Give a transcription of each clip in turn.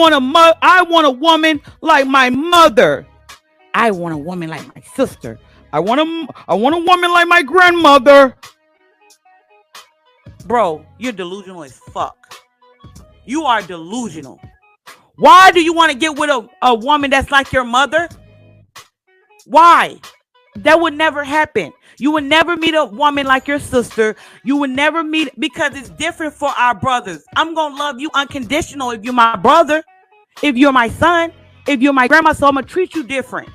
I want a woman like my mother. I want a woman like my sister. I want a woman like my grandmother. Bro, you're delusional as fuck. You are delusional. Why do you want to get with a woman that's like your mother? Why? That would never happen. You would never meet a woman like your sister. You would never meet, because it's different for our brothers. I'm going to love you unconditional if you're my brother, if you're my son, if you're my grandma. So I'm going to treat you different.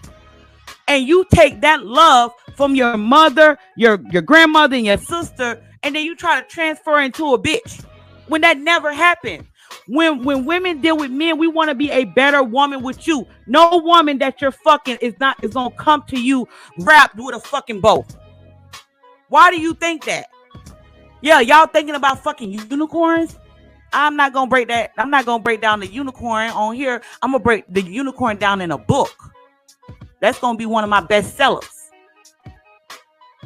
And you take that love from your mother, your grandmother, and your sister, and then you try to transfer into a bitch when that never happened. When women deal with men, we want to be a better woman with you. No woman that you're fucking is gonna come to you wrapped with a fucking bow. Why do you think that? Yeah, y'all thinking about fucking unicorns? I'm not gonna break that. I'm not gonna break down the unicorn on here. I'm gonna break the unicorn down in a book. That's gonna be one of my best sellers.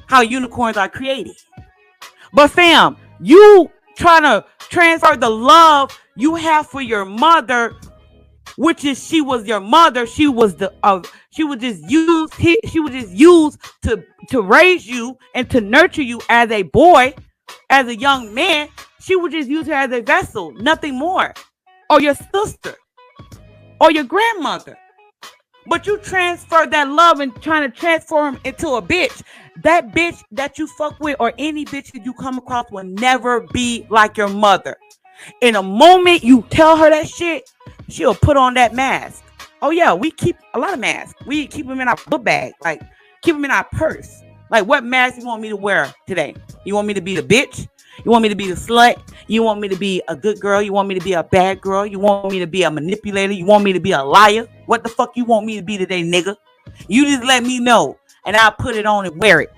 How unicorns are created. But fam, you trying to transfer the love you have for your mother, which is she was your mother. She was just used to raise you and to nurture you as a boy, as a young man. She would just use her as a vessel, nothing more. Or your sister, or your grandmother. But you transfer that love and trying to transform into a bitch. That bitch that you fuck with, or any bitch that you come across, will never be like your mother. In a moment you tell her that shit, she'll put on that mask. Oh yeah, we keep a lot of masks. We keep them in our book bag, like keep them in our purse. Like, what mask you want me to wear today? You want me to be the bitch? You want me to be the slut? You want me to be a good girl? You want me to be a bad girl? You want me to be a manipulator? You want me to be a liar? What the fuck you want me to be today, nigga? You just let me know, and I'll put it on and wear it.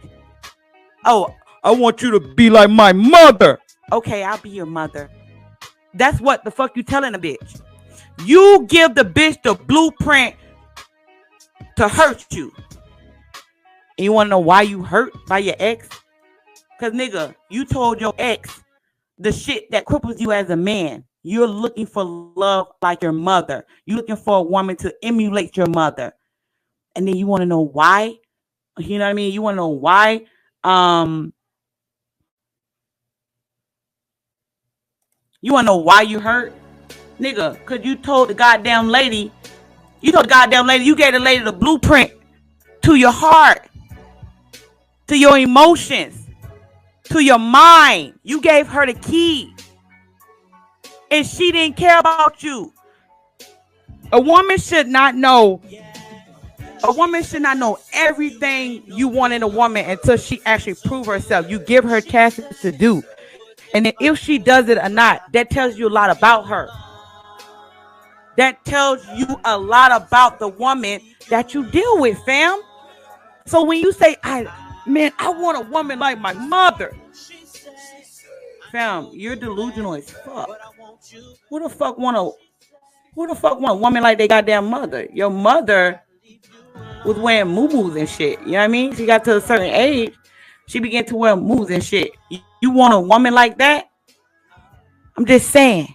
Oh, I want you to be like my mother. Okay, I'll be your mother. That's what the fuck you telling a bitch. You give the bitch the blueprint to hurt you. And you want to know why you hurt by your ex? Because, nigga, you told your ex the shit that cripples you as a man. You're looking for love like your mother. You're looking for a woman to emulate your mother. And then you want to know why? You know what I mean? You want to know why? You want to know why you hurt? Nigga, because you told the goddamn lady, you gave the lady the blueprint to your heart, to your emotions, to your mind. You gave her the key. And she didn't care about you. A woman should not know everything you want in a woman until she actually proves herself. You give her chances to do. And then if she does it or not, that tells you a lot about her. That tells you a lot about the woman that you deal with, fam. So when you say, I want a woman like my mother, fam, you're delusional as fuck. Who the fuck want a woman like their goddamn mother? Your mother was wearing moo-moos and shit. You know what I mean? She got to a certain age, she began to wear moo-moos and shit. You want a woman like that? I'm just saying.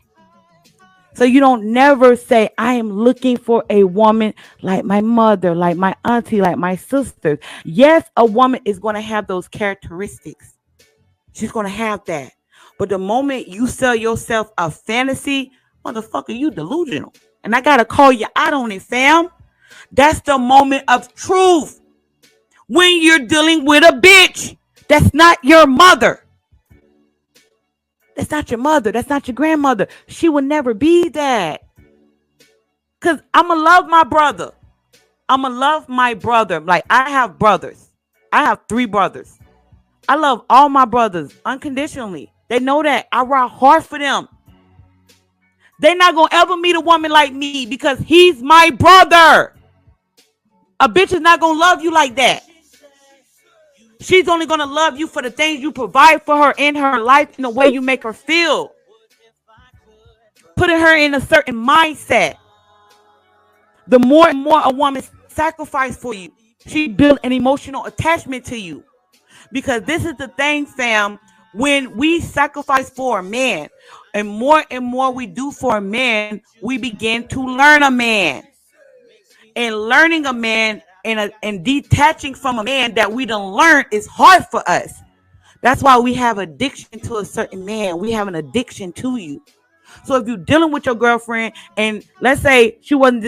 So you don't never say, I am looking for a woman like my mother, like my auntie, like my sister. Yes, a woman is going to have those characteristics. She's going to have that. But the moment you sell yourself a fantasy, motherfucker, you delusional. And I got to call you out on it, fam. That's the moment of truth. When you're dealing with a bitch that's not your mother. That's not your mother. That's not your grandmother. She will never be that. Because I'm going to love my brother. I'm going to love my brother. Like, I have brothers. I have 3 brothers. I love all my brothers unconditionally. They know that. I ride hard for them. They're not going to ever meet a woman like me because he's my brother. A bitch is not going to love you like that. She's only going to love you for the things you provide for her in her life and the way you make her feel. Putting her in a certain mindset. The more and more a woman sacrifices for you, she builds an emotional attachment to you. Because this is the thing, fam. When we sacrifice for a man, And more we do for a man, we begin to learn a man. And learning a man and detaching from a man that we don't learn is hard for us. That's why we have addiction to a certain man. We have an addiction to you. So if you're dealing with your girlfriend, and let's say she could be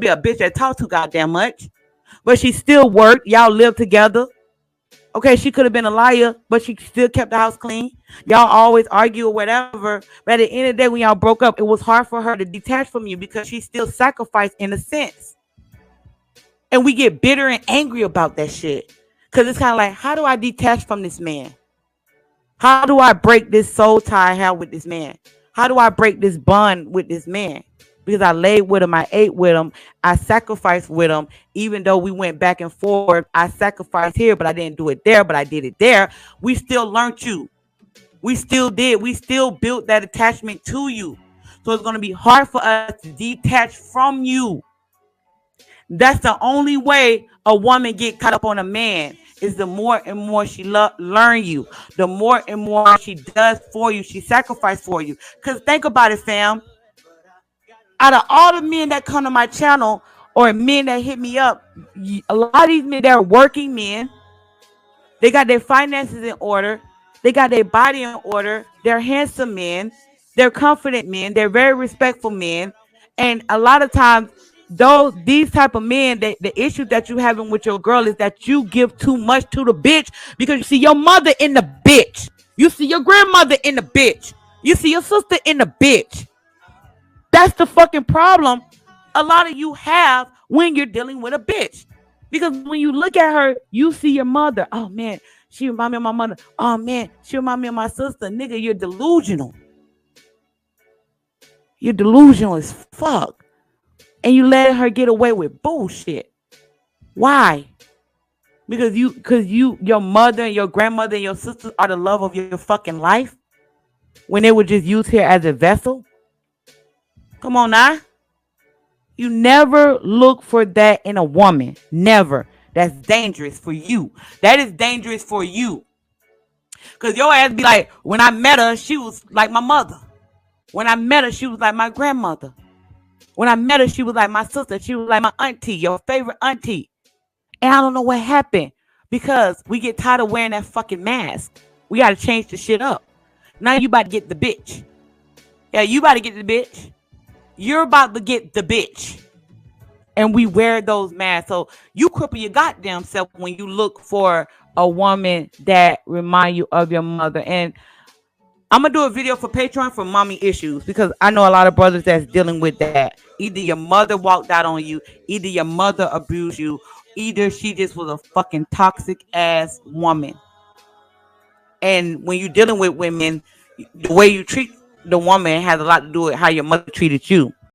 a bitch that talked too goddamn much, but she still worked. Y'all live together. Okay, she could have been a liar, but she still kept the house clean. Y'all always argue or whatever. But at the end of the day, when y'all broke up, it was hard for her to detach from you because she still sacrificed in a sense. And we get bitter and angry about that shit. Because it's kind of like, how do I detach from this man? How do I break this soul tie I have with this man? How do I break this bond with this man? Because I laid with him, I ate with him, I sacrificed with him. Even though we went back and forth, I sacrificed here, but I didn't do it there, but I did it there. We still learned you. We still did. We still built that attachment to you. So it's going to be hard for us to detach from you. That's the only way a woman get caught up on a man, is the more and more she learn you, the more and more she does for you, she sacrifices for you. Because think about it, fam. Out of all the men that come to my channel or men that hit me up, a lot of these men, they're working men. They got their finances in order. They got their body in order. They're handsome men. They're confident men. They're very respectful men. And a lot of times, these type of men, the issue that you having with your girl is that you give too much to the bitch because you see your mother in the bitch. You see your grandmother in the bitch. You see your sister in the bitch. That's the fucking problem a lot of you have when you're dealing with a bitch. Because when you look at her, you see your mother. Oh, man, she remind me of my mother. Oh, man, she remind me of my sister. Nigga, you're delusional. You're delusional as fuck. And you let her get away with bullshit. Why? Because your mother and your grandmother and your sisters are the love of your fucking life when they were just used here as a vessel. Come on now. You never look for that in a woman. Never. That's dangerous for you. That is dangerous for you. Because your ass be like, when I met her, she was like my mother. When I met her, she was like my grandmother. When I met her, she was like my sister. She was like my auntie, your favorite auntie. And I don't know what happened. Because we get tired of wearing that fucking mask. We got to change the shit up. Now you about to get the bitch. Yeah, you about to get the bitch. You're about to get the bitch. And we wear those masks. So you cripple your goddamn self when you look for a woman that remind you of your mother. And I'm going to do a video for Patreon for mommy issues. Because I know a lot of brothers that's dealing with that. Either your mother walked out on you. Either your mother abused you. Either she just was a fucking toxic ass woman. And when you're dealing with women, the way you treat the woman has a lot to do with how your mother treated you.